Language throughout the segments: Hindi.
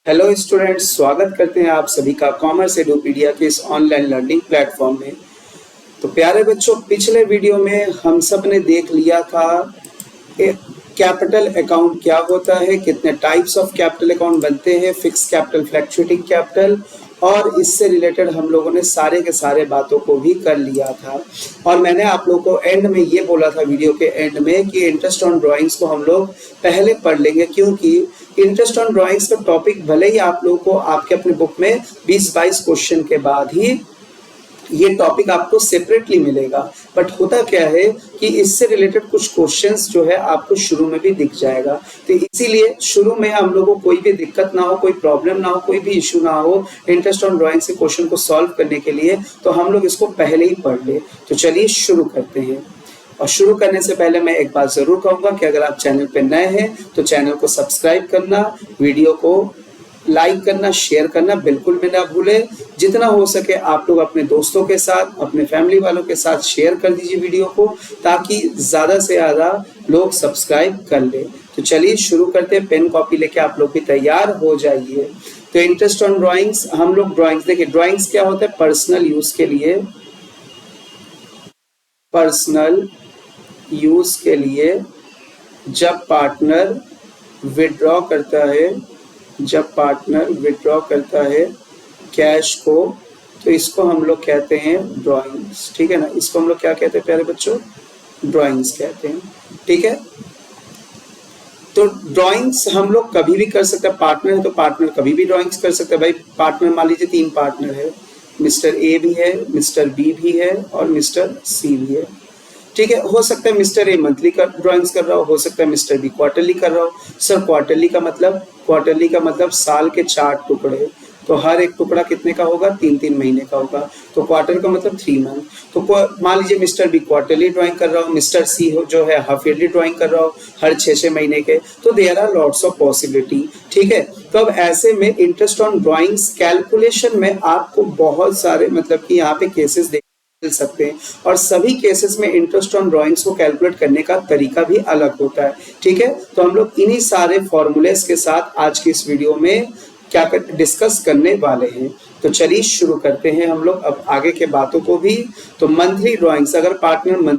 हेलो स्टूडेंट्स, स्वागत करते हैं आप सभी का कॉमर्स एडुपीडिया के इस ऑनलाइन लर्निंग प्लेटफॉर्म में। तो प्यारे बच्चों, पिछले वीडियो में हम सब ने देख लिया था कैपिटल अकाउंट क्या होता है, कितने टाइप्स ऑफ कैपिटल अकाउंट बनते हैं, फिक्स कैपिटल, फ्लक्चुएटिंग कैपिटल, और इससे रिलेटेड हम लोगों ने सारे के सारे बातों को भी कर लिया था। और मैंने आप लोगों को एंड में ये बोला था, वीडियो के एंड में, कि इंटरेस्ट ऑन ड्राइंग्स को हम लोग पहले पढ़ लेंगे, क्योंकि इंटरेस्ट ऑन ड्राइंग्स का टॉपिक भले ही आप लोगों को आपके अपने बुक में 20-22 क्वेश्चन के बाद ही ये टॉपिक आपको सेपरेटली मिलेगा, बट होता क्या है कि इससे रिलेटेड कुछ क्वेश्चंस जो है आपको शुरू में भी दिख जाएगा। तो इसीलिए शुरू में हम लोगों को कोई भी दिक्कत ना हो, कोई प्रॉब्लम ना हो, कोई भी इशू ना हो इंटरेस्ट ऑन ड्राइंग से क्वेश्चन को सॉल्व करने के लिए, तो हम लोग इसको पहले ही पढ़ ले। तो चलिए शुरू करते हैं। और शुरू करने से पहले मैं एक बात जरूर कहूंगा कि अगर आप चैनल पे नए हैं तो चैनल को सब्सक्राइब करना, वीडियो को लाइक करना, शेयर करना बिल्कुल भी ना भूले। जितना हो सके आप लोग अपने दोस्तों के साथ, अपने फैमिली वालों के साथ शेयर कर दीजिए वीडियो को, ताकि ज्यादा से ज्यादा लोग सब्सक्राइब कर ले। तो चलिए शुरू करते हैं। पेन कॉपी लेके आप लोग भी तैयार हो जाइए। तो इंटरेस्ट ऑन ड्राइंग्स, हम लोग ड्राइंग्स देखिए, ड्राइंग्स क्या होता है? पर्सनल यूज के लिए, पर्सनल यूज के लिए जब पार्टनर विड्रॉ करता है, जब पार्टनर विड्रॉ करता है कैश को, तो इसको हम लोग कहते हैं ड्राइंग्स। ठीक है ना, इसको हम लोग क्या कहते हैं प्यारे बच्चों? ड्राइंग्स कहते हैं। ठीक है, तो ड्राइंग्स हम लोग कभी भी कर सकते हैं। पार्टनर है तो पार्टनर कभी भी ड्राइंग्स कर सकते हैं। भाई पार्टनर मान लीजिए 3 पार्टनर है, मिस्टर ए भी है, मिस्टर बी भी है और मिस्टर सी भी है। ठीक है, हो सकता है मिस्टर ए मंथली का ड्राइंग्स कर रहा हो सकता है मिस्टर बी क्वार्टरली कर रहा हो। सर क्वार्टरली का मतलब? क्वार्टरली का मतलब साल के 4 टुकड़े, तो हर एक टुकड़ा कितने का होगा? 3-3 महीने का होगा। तो क्वार्टर का मतलब 3 मंथ। तो मान लीजिए मिस्टर बी क्वार्टरली ड्राइंग कर रहा हो, मिस्टर सी जो है हाफ ईयरली ड्राइंग कर रहा हो, हर 6-6 महीने के। तो there are lots of possibility. ठीक है, तो अब ऐसे में इंटरेस्ट ऑन ड्राइंग्स कैलकुलेशन में आपको बहुत सारे मतलब कि यहाँ पे केसेस मिल सकते हैं, और सभी केसेस में इंटरेस्ट ऑन ड्राइंग्स को कैलकुलेट करने का तरीका भी अलग होता है। ठीक है, तो हम लोग इन्हीं सारे फॉर्मूलेस के साथ आज की इस वीडियो में क्या डिस्कस करने वाले हैं। तो चलिए शुरू करते हैं हम लोग अब आगे के बातों को भी। तो मंथली ड्राइंग्स, अगर पार्टनर मंथली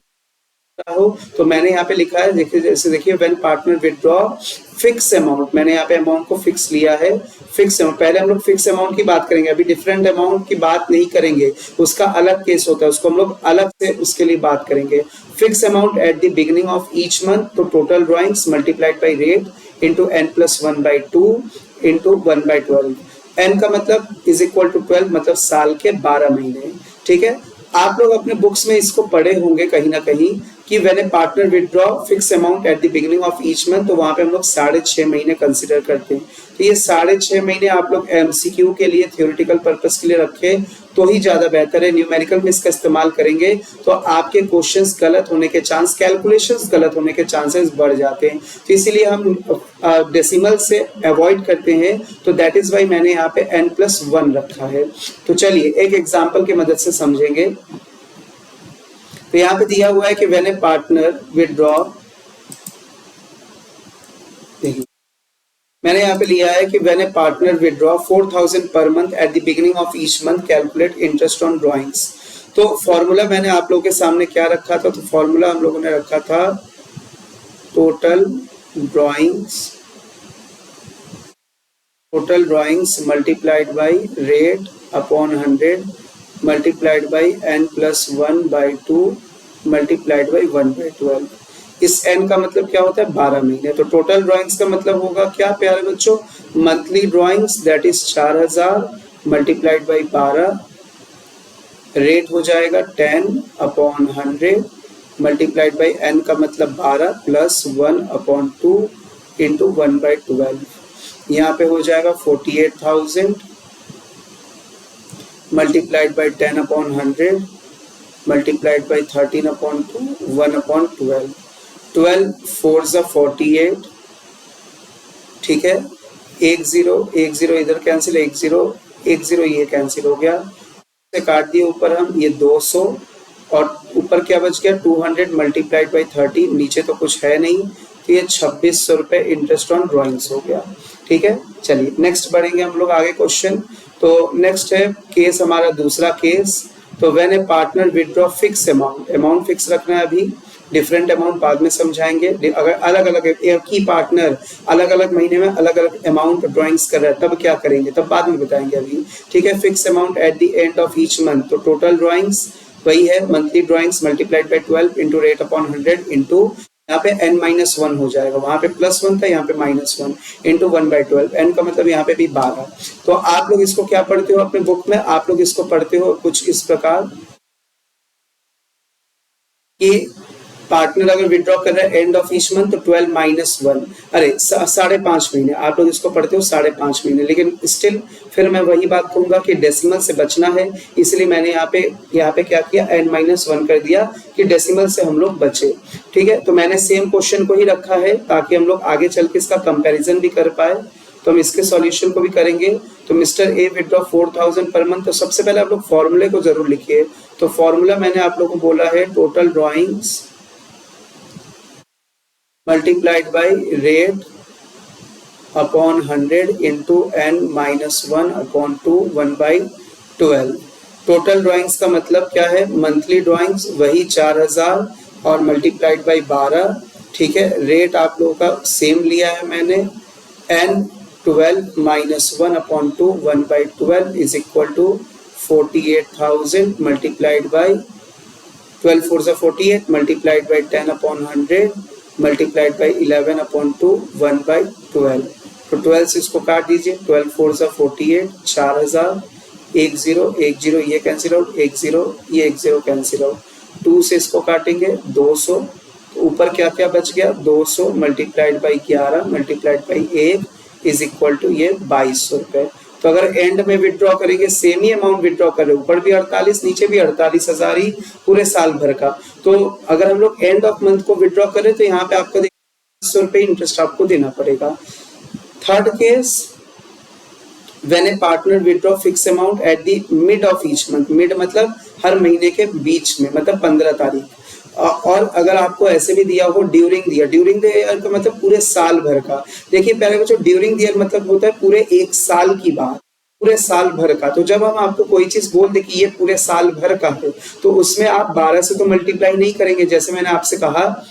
हो तो मैंने यहाँ पे लिखा है, देखिए जैसे देखिए, when partner withdraw fix amount, मैंने यहाँ पे अमाउंट को फिक्स लिया है। फिक्स अमाउंट, पहले हम लोग फिक्स अमाउंट की बात करेंगे, अभी डिफरेंट अमाउंट की बात नहीं करेंगे, उसका अलग केस होता है, उसको हम लोग अलग से उसके लिए बात करेंगे। Fixed amount at the beginning of each month, तो total drawings multiplied by rate into n+1/2 into 1/12। n का मतलब इज इक्वल टू 12, मतलब साल के 12 महीने। ठीक है, आप लोग अपने बुक्स में इसको पढ़े होंगे कहीं ना कहीं कि when A partner withdraw fix amount at the beginning of each month, तो वहां पे हम लोग 6.5 महीने कंसीडर करते हैं। तो ये 6.5 महीने आप लोग एमसीक्यू के लिए, थ्योरेटिकल पर्पस के लिए रखें तो ही ज्यादा बेहतर है। न्यूमेरिकल में इसका इस्तेमाल करेंगे तो आपके क्वेश्चंस गलत होने के चांस, कैलकुलेशंस गलत होने के चांसेस बढ़ जाते हैं। तो इसीलिए हम डेसिमल से अवॉइड करते हैं। तो दैट इज वाई मैंने यहाँ पे n+1 रखा है। तो चलिए एक एग्जाम्पल की मदद से समझेंगे। तो यहाँ पे दिया हुआ है कि व्हेन ए पार्टनर विथड्रॉ, देखिए मैंने यहाँ पे लिया है कि when A partner withdraw 4000 per month eight the beginning of each month calculate interest on drawings. तो फॉर्मूला मैंने आप लोगों के सामने क्या रखा था? तो फॉर्मूला हम लोगों ने रखा था total drawings multiplied by rate upon 100 multiplied by n+1/2 multiplied by 1/12। इस n का मतलब क्या होता है? 12 महीने। तो टोटल ड्राइंग्स का मतलब होगा क्या प्यारे बच्चों? Monthly drawings that is 4000 multiplied by 12, rate हो जाएगा 10/100 मल्टीप्लाइड बाई n का मतलब 12 प्लस 1/2 इंटू 1/12। यहाँ पे हो जाएगा 48,000 मल्टीप्लाइड बाई 10/100 मल्टीप्लाइड बाई 13/2 1/12। 12 4 ज़ा 48। ठीक है, 1 0 इधर कैंसिल, 1 0 ये कैंसिल हो गया, से काट दिए ऊपर हम, ये 200 और ऊपर क्या बच गया? 200 मल्टीप्लाइड बाई 30। नीचे तो कुछ है नहीं, तो ये 2600 रुपये इंटरेस्ट ऑन ड्रॉइंग्स हो गया। ठीक है, चलिए नेक्स्ट बढ़ेंगे हम लोग आगे क्वेश्चन। तो नेक्स्ट है केस हमारा दूसरा केस। तो when A partner withdraw fix amount, amount fix रखना है अभी, डिफरेंट अमाउंट बाद में समझाएंगे। अगर अलग अलग एक ही पार्टनर अलग अलग महीने में अलग अलग अमाउंट ड्रॉइंग्स कर रहा है तब क्या करेंगे, तब बाद में बताएंगे अभी। ठीक है, fix amount at the end of each month, तो टोटल ड्रॉइंग्स वही है monthly drawings multiplied by 12 into rate upon 100 into यहाँ पे n-1 हो जाएगा, वहां पे +1 था, यहाँ पे -1 इंटू 1/12, n का मतलब यहाँ पे भी 12। तो आप लोग इसको क्या पढ़ते हो अपने बुक में, आप लोग इसको पढ़ते हो कुछ इस प्रकार कि पार्टनर अगर विड्रॉ कर रहा है एंड ऑफ ईच मंथ तो 12-1, अरे 5.5 महीने, आप लोग इसको पढ़ते हो 5.5 महीने। लेकिन स्टिल फिर मैं वही बात कहूंगा कि डेसिमल से बचना है, इसलिए मैंने यहाँ पे क्या किया, n-1 कर दिया कि डेसिमल से हम लोग बचे। ठीक है, तो मैंने सेम क्वेश्चन को ही रखा है ताकि हम लोग आगे चल के इसका कंपेरिजन भी कर पाए। तो हम इसके सॉल्यूशन को भी करेंगे। तो mister A withdraw 4000 per month, तो सबसे पहले आप लोग फॉर्मूले को जरूर लिखिए। तो फॉर्मूला मैंने आप लोगों को बोला है total drawings multiplied by rate upon 100 into n-1 upon 2 1/12। Total drawings का मतलब क्या है, मंथली ड्रॉइंग्स वही 4000 और मल्टीप्लाइड बाई 12। ठीक है, रेट आप लोगों का सेम लिया है मैंने, n12-1 upon 2 1/12 is equal to 48,000 multiplied by 12 4 48 multiplied by 10 upon 100 multiplied by 11 upon 2 1/12। तो 12 से इसको काट दीजिए, 12 4 48 4000 10 10 ये कैंसिल आउट, 10 ये 10 कैंसिल आउट, 2 से इसको काटेंगे 200, तो ऊपर क्या क्या बच गया 200 multiplied by 11 multiplied by 1 is equal to ये 2200 रुपये। तो अगर एंड में विड्रॉ करेंगे सेम ही अमाउंट विड्रॉ कर रहे, ऊपर भी 48 नीचे भी 48,000 ही पूरे साल भर का। तो अगर हम लोग एंड ऑफ मंथ को विड्रॉ करें तो यहाँ पे आपको 100 रुपये इंटरेस्ट आपको देना पड़ेगा। Third case, when A partner withdraw fix amount at the mid of each month, mid मतलब हर महीने के बीच में, मतलब 15 तारीख। और अगर आपको ऐसे भी दिया हो during the year, during the year का मतलब पूरे साल भर का। देखिए पहले बच्चों ड्यूरिंग द ईयर मतलब होता है पूरे एक साल की बात, पूरे साल भर का। तो जब हम आपको कोई चीज बोल दे कि ये पूरे साल भर का है तो उसमें आप 12 से तो मल्टीप्लाई नहीं करेंगे। जैसे मैंने आपसे कहा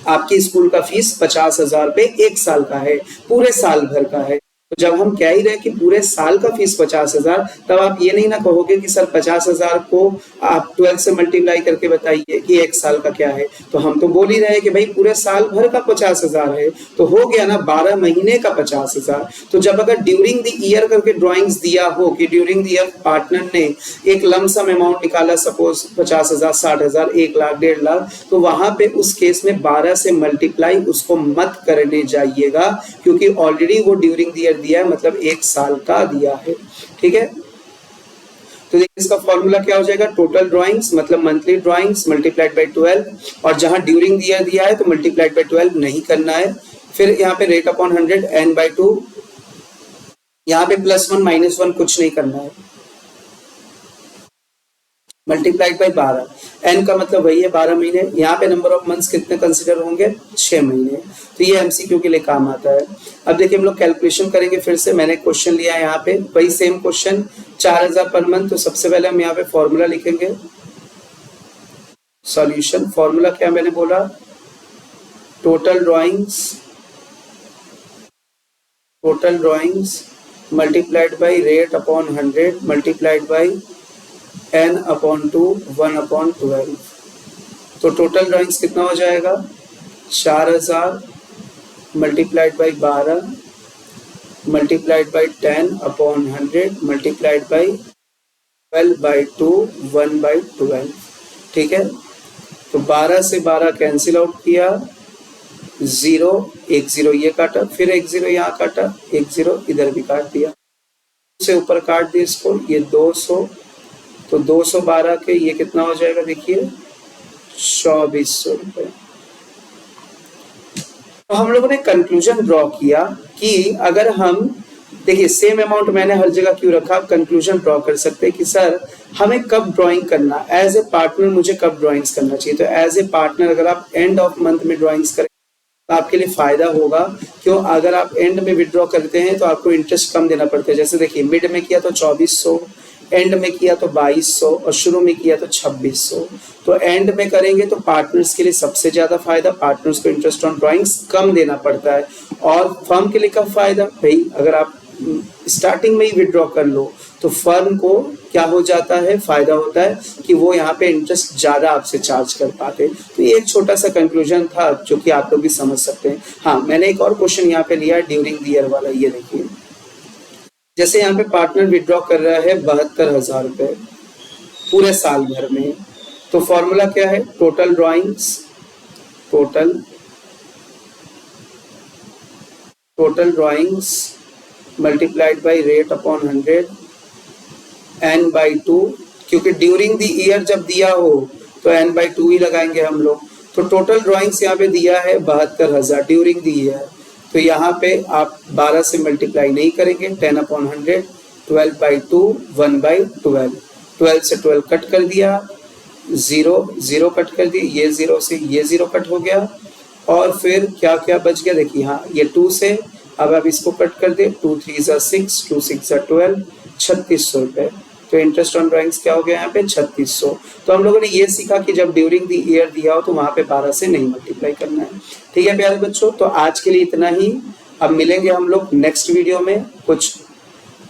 आपकी स्कूल का फीस 50,000 रुपये एक साल का है, पूरे साल भर का है। तो जब हम कह ही रहे कि पूरे साल का फीस 50,000, तब आप ये नहीं ना कहोगे कि सर 50,000 को आप 12 से मल्टीप्लाई करके बताइए कि एक साल का क्या है। तो हम तो बोल ही रहे हैं कि भाई पूरे साल भर का 50,000 है, तो हो गया ना 12 महीने का 50,000। तो जब अगर ड्यूरिंग द ईयर करके ड्रॉइंग्स दिया हो कि ड्यूरिंग द ईयर पार्टनर ने एक लमसम अमाउंट निकाला, सपोज 50,000 60,000 1 लाख 1.5 लाख, तो वहां पे उस केस में 12 से मल्टीप्लाई उसको मत करने जाइएगा, क्योंकि ऑलरेडी वो ड्यूरिंग द ईयर दिया है, मतलब एक साल का दिया है। ठीक है, तो इसका फॉर्मूला क्या हो जाएगा, टोटल ड्राइंग्स मतलब मंथली ड्राइंग्स मल्टीप्लाइड बाय 12, और जहां ड्यूरिंग द ईयर दिया है तो मल्टीप्लाइड बाय 12 नहीं करना है। फिर यहाँ पे रेट अपॉन 100 n/2, यहाँ पे +1 -1 कुछ नहीं करना है, मल्टीप्लाइड बाय 12, n का मतलब वही है 12 महीने। यहाँ पे नंबर ऑफ मंथ्स कितने कंसीडर होंगे, 6 महीने। तो ये एमसीक्यू के लिए काम आता है। अब देखिए हम लोग कैलकुलेशन करेंगे। फिर से मैंने क्वेश्चन लिया है यहाँ पे, वही सेम क्वेश्चन 4,000 पर मंथ। तो सबसे पहले हम यहाँ पे फॉर्मूला लिखेंगे, सॉल्यूशन। फॉर्मूला क्या मैंने बोला, total drawings multiplied by rate upon 100 multiplied by n/2 1/12। तो टोटल ड्राइंग्स कितना हो जाएगा, 4,000 multiplied by 12 multiplied by 10/100 multiplied by 12/2 1/12। ठीक है, तो 12 से 12 कैंसिल आउट किया, 0 1 0 ये काटा, फिर 1 0 यहाँ काटा, 1 0 इधर भी काट दिया, से ऊपर काट दिया इसको, ये 200। तो 212 के ये कितना हो जाएगा, देखिए 2400 रुपये। तो हम लोगों ने कंक्लूजन ड्रॉ किया कि अगर हम देखिए सेम अमाउंट मैंने हर जगह क्यों रखा, आप कंक्लूजन ड्रॉ कर सकते हैं कि सर हमें कब ड्राइंग करना, एज ए पार्टनर मुझे कब ड्राइंग्स करना चाहिए। तो एज ए पार्टनर अगर आप एंड ऑफ मंथ में ड्राइंग्स करें आपके लिए फायदा होगा। क्यों? अगर आप एंड में विड्रॉ करते हैं तो आपको इंटरेस्ट कम देना पड़ता है। जैसे देखिए, मिड में किया तो 2400, एंड में किया तो 2200 और शुरू में किया तो 2600। तो एंड में करेंगे तो पार्टनर्स के लिए सबसे ज्यादा फायदा, पार्टनर्स को इंटरेस्ट ऑन ड्राइंग्स कम देना पड़ता है। और फर्म के लिए कब फायदा? भाई अगर आप स्टार्टिंग में ही विड्रॉ कर लो तो फर्म को क्या हो जाता है, फायदा होता है कि वो यहाँ पे इंटरेस्ट ज्यादा आपसे चार्ज कर पाते। तो ये एक छोटा सा कंक्लूजन था जो कि आप लोग भी समझ सकते हैं। हाँ, मैंने एक और क्वेश्चन यहाँ पे लिया ड्यूरिंग द ईयर वाला। ये देखिए, जैसे यहाँ पे पार्टनर विड्रॉ कर रहा है 72,000 रुपए पूरे साल भर में, तो फॉर्मूला क्या है? Total drawings multiplied by rate upon 100 n/2, क्योंकि ड्यूरिंग द ईयर जब दिया हो तो n/2 ही लगाएंगे हम लोग। तो टोटल ड्राइंग्स यहाँ पे दिया है 72,000 ड्यूरिंग द ईयर, तो यहाँ पे आप 12 से मल्टीप्लाई नहीं करेंगे, 10/100, 12/2, 1/12, 12 से 12 कट कर दिया, 0 कट कर दिए, ये 0 से ये 0 कट हो गया, और फिर क्या क्या बच गया देखिए, हाँ ये 2 से अब आप इसको कट कर दे, 2 3 6, 2 6 12, 3600 रुपए। तो इंटरेस्ट ऑन ड्राइंग्स क्या हो गया यहाँ पे? 3600। तो हम लोगों ने ये सीखा कि जब ड्यूरिंग द ईयर दिया हो तो वहां पे 12 से नहीं मल्टीप्लाई करना है। ठीक है प्यारे बच्चों, तो आज के लिए इतना ही। अब मिलेंगे हम लोग नेक्स्ट वीडियो में कुछ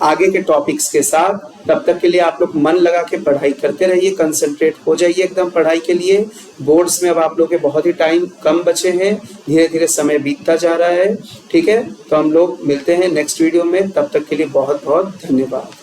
आगे के टॉपिक्स के साथ। तब तक के लिए आप लोग मन लगा के पढ़ाई करते रहिए, कंसंट्रेट हो जाइए एकदम पढ़ाई के लिए। बोर्ड्स में अब आप लोग के बहुत ही टाइम कम बचे हैं, धीरे धीरे समय बीतता जा रहा है। ठीक है, तो हम लोग मिलते हैं नेक्स्ट वीडियो में, तब तक के लिए बहुत बहुत धन्यवाद।